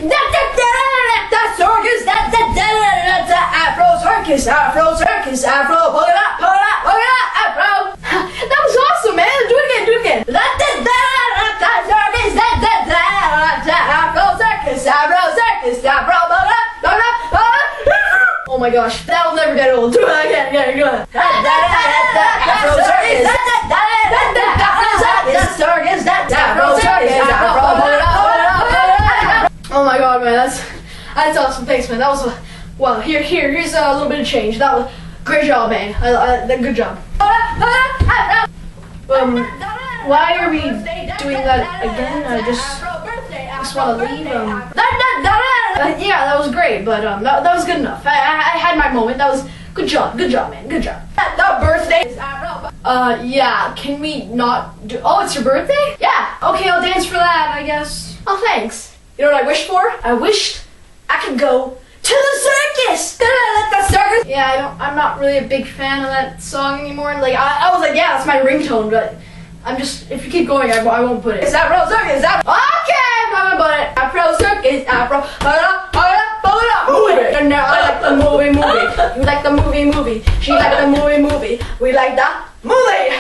circus, Afro circus, Afro circus, Afro, pull it up, Afro. That was awesome, man. Do it again. Afro circus, Afro, oh my gosh, that'll never get old. Do it again. Afro circus, Afro circus, oh my god, man, that's awesome. Thanks, man. That was well. Here's a little bit of change. That was great job, man. Good job. Why are we doing that again? I just want to leave. Yeah, that was great, but that was good enough. I had my moment. That was good job, man. Good job. The birthday. Yeah. Can we not do? Oh, it's your birthday? Yeah. Okay, I'll dance for that, I guess. Oh, thanks. You know what I wished for? I wished I could go to the circus. The circus. Yeah, I'm not really a big fan of that song anymore. Like I was like, yeah, that's my ringtone, but I'm just, if you keep going, I won't put it. It's Afro circus. Okay, I'm gonna put it. Afro circus. Afro. Movie. No, I like the movie. You like the movie. She like the movie. We like the movie.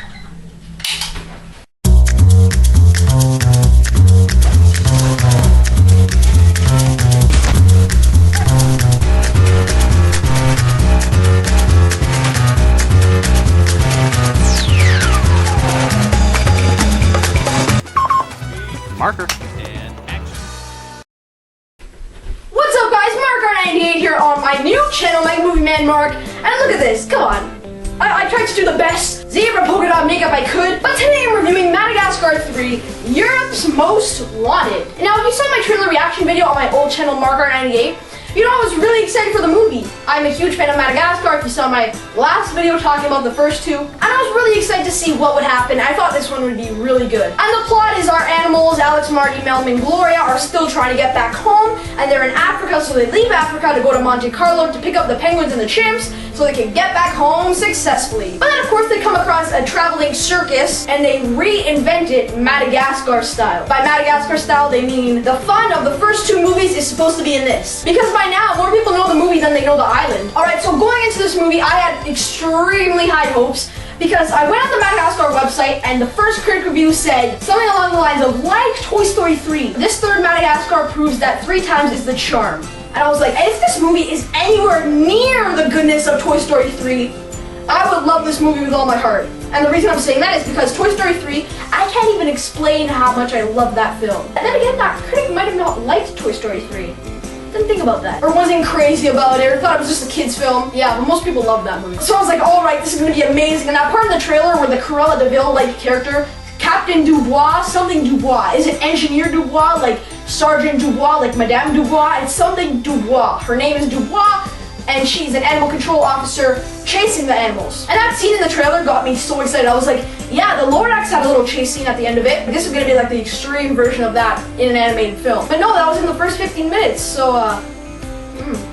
Marker and action. What's up, guys? Marker98 here on my new channel, MegaMovieManMark. And look at this. Come on. I tried to do the best zebra polka dot makeup I could, but today I'm reviewing Madagascar 3, Europe's Most Wanted. Now, if you saw my trailer reaction video on my old channel, Marker98, you know I was really excited for the movie. I'm a huge fan of Madagascar, if you saw my last video talking about the first two, and I was really excited to see what would happen. I thought this one would be really good. And the plot is our animals, Alex, Marty, Melman, and Gloria, are still trying to get back home, and they're in Africa, so they leave Africa to go to Monte Carlo to pick up the penguins and the chimps, so they can get back home successfully. But then of course they come across a traveling circus, and they reinvent it Madagascar style. By Madagascar style, they mean the fun of the first two movies is supposed to be in this. Because by now, more people know the movie than they know the island. Alright, so going into this movie, I had extremely high hopes because I went on the Madagascar website and the first critic review said something along the lines of, like Toy Story 3, this third Madagascar proves that 3 times is the charm. And I was like, if this movie is anywhere near the goodness of Toy Story 3, I would love this movie with all my heart. And the reason I'm saying that is because Toy Story 3, I can't even explain how much I love that film. And then again, that critic might have not liked Toy Story 3. Didn't think about that. Or wasn't crazy about it, or thought it was just a kid's film. Yeah, but most people love that movie. So I was like, alright, this is gonna be amazing. And that part in the trailer where the Cruella de Vil-like character, Captain Dubois, something Dubois. Is it Engineer Dubois, like Sergeant Dubois, like Madame Dubois? It's something Dubois. Her name is Dubois, and she's an animal control officer chasing the animals. And that scene in the trailer got me so excited. I was like, yeah, the Lorax had a little chase scene at the end of it. This is gonna be like the extreme version of that in an animated film. But no, that was in the first 15 minutes, so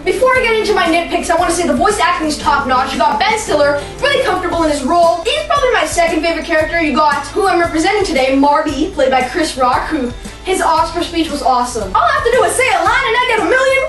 Before I get into my nitpicks, I want to say the voice acting is top notch. You got Ben Stiller, really comfortable in his role. He's probably my second favorite character. You got who I'm representing today, Marty, played by Chris Rock, who his Oscar speech was awesome. All I have to do is say a line and I get $1 million.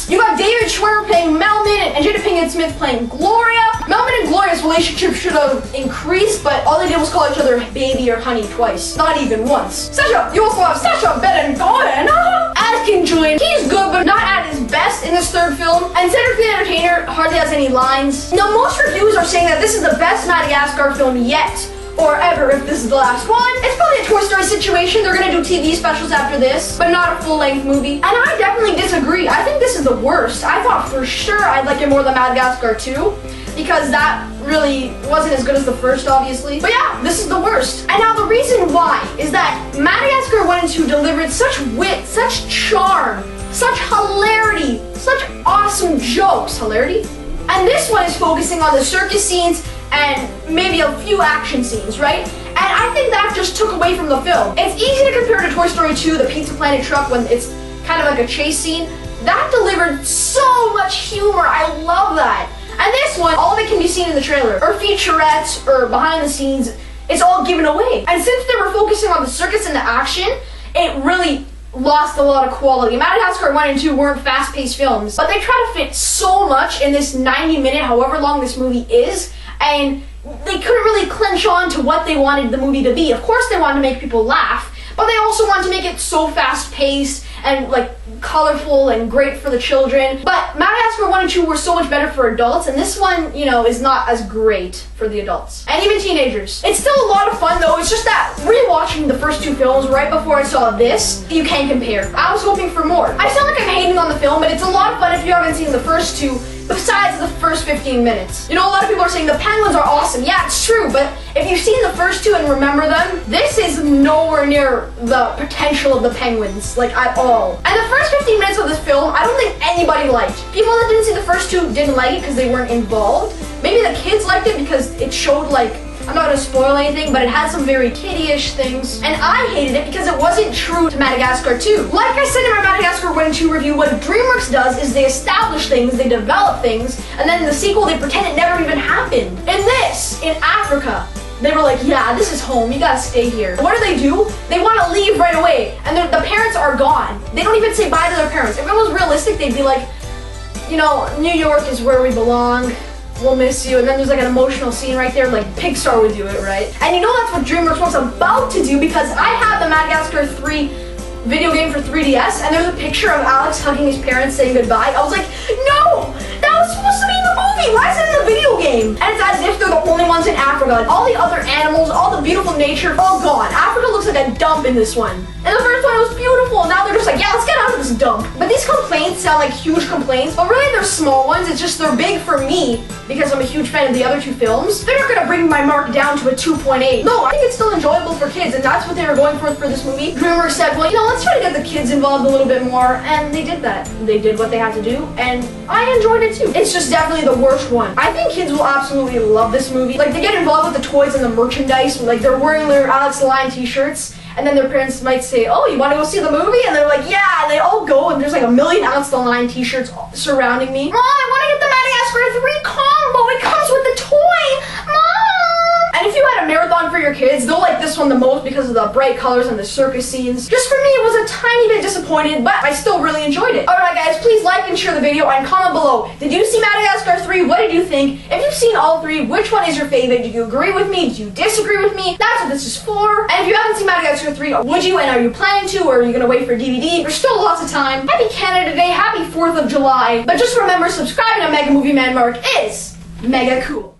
You got David Schwimmer playing Melman and Jada Pinkett Smith playing Gloria. Melman and Gloria's relationship should have increased, but all they did was call each other baby or honey twice. Not even once. Sacha, you also have Sacha and Cohen. As King Julian, he's good, but not at his best in this third film. And Cedric the Entertainer hardly has any lines. Now, most reviews are saying that this is the best Madagascar film yet. Or ever, if this is the last one. It's probably a Toy Story situation. They're gonna do TV specials after this, but not a full-length movie. And I definitely disagree. I think this is the worst. I thought for sure I'd like it more than Madagascar 2, because that really wasn't as good as the first, obviously. But yeah, this is the worst. And now the reason why is that Madagascar 1 and 2 delivered such wit, such charm, such hilarity, such awesome jokes. Hilarity? And this one is focusing on the circus scenes and maybe a few action scenes, right? And I think that just took away from the film. It's easy to compare to Toy Story 2, the Pizza Planet truck, when it's kind of like a chase scene. That delivered so much humor. I love that. And this one, all of it can be seen in the trailer, or featurettes, or behind the scenes. It's all given away. And since they were focusing on the circus and the action, it really lost a lot of quality. Madagascar 1 and 2 weren't fast-paced films, but they try to fit so much in this 90-minute, however long this movie is, and they couldn't really clinch on to what they wanted the movie to be. Of course they wanted to make people laugh, but they also wanted to make it so fast-paced and like colorful and great for the children. But Madagascar 1 and 2 were so much better for adults, and this one, you know, is not as great for the adults. And even teenagers. It's still a lot of fun though, it's just that rewatching the first two films right before I saw this, you can't compare. I was hoping for more. I sound like I'm hating on the film, but it's a lot of fun if you haven't seen the first two, besides the first 15 minutes. You know, a lot of people are saying the penguins are awesome. Yeah, it's true, but if you've seen the first two and remember them, this is nowhere near the potential of the penguins, like at all. And the first 15 minutes of this film, I don't think anybody liked. People that didn't see the first two didn't like it because they weren't involved. Maybe the kids liked it because it showed like, I'm not gonna spoil anything, but it had some very kiddie-ish things. And I hated it because it wasn't true to Madagascar 2. Like I said in my Madagascar 1 and 2 review, what DreamWorks does is they establish things, they develop things, and then in the sequel they pretend it never even happened. In this, in Africa, they were like, yeah, this is home, you gotta stay here. What do? They wanna leave right away, and the parents are gone. They don't even say bye to their parents. If it was realistic, they'd be like, you know, New York is where we belong. We'll miss you, and then there's like an emotional scene right there, like Pixar would do it, right? And you know that's what DreamWorks was about to do, because I have the Madagascar 3 video game for 3DS, and there's a picture of Alex hugging his parents saying goodbye. I was like, no! That was supposed to be in the movie! Why is it in the video game? And it's as if they're the only ones in Africa. All the other animals, all the beautiful nature, all gone. Africa looks like a dump in this one. And the first one, it was beautiful. Now they're just like, yeah, let's get out of this dump. But these complaints sound like huge complaints, but really they're small ones. It's just they're big for me because I'm a huge fan of the other two films. They're not gonna bring my mark down to a 2.8. No, I think it's still enjoyable for kids, and that's what they were going for this movie. DreamWorks said, well, you know, let's try to get the kids involved a little bit more, and they did that. They did what they had to do, and I enjoyed it too. It's just definitely the worst one. I think kids will absolutely love this movie. Like, they get involved with the toys and the merchandise, like they're wearing their Alex the Lion t-shirts, and then their parents might say, oh, you want to go see the movie? And they're like, yeah, and they all go, and there's like a million Alex the Lion t-shirts surrounding me. Mom, I want to get the Madagascar 3 combo. It comes with the toy. Mom! And if you had a marathon for your kids, they'll like this one the most because of the bright colors and the circus scenes. Just for me, it was a tiny bit disappointed, but I still really enjoyed it. Alright guys, please like and share the video and comment below. Did you see Madagascar 3? What did you think? If you've seen all three, which one is your favorite? Do you agree with me? Do you disagree with me? That's what this is for. And if you haven't seen Madagascar 3, would you, and are you planning to, or are you gonna wait for DVD? There's still lots of time. Happy Canada Day, happy 4th of July. But just remember, subscribing to MegaMovieManMark is mega cool.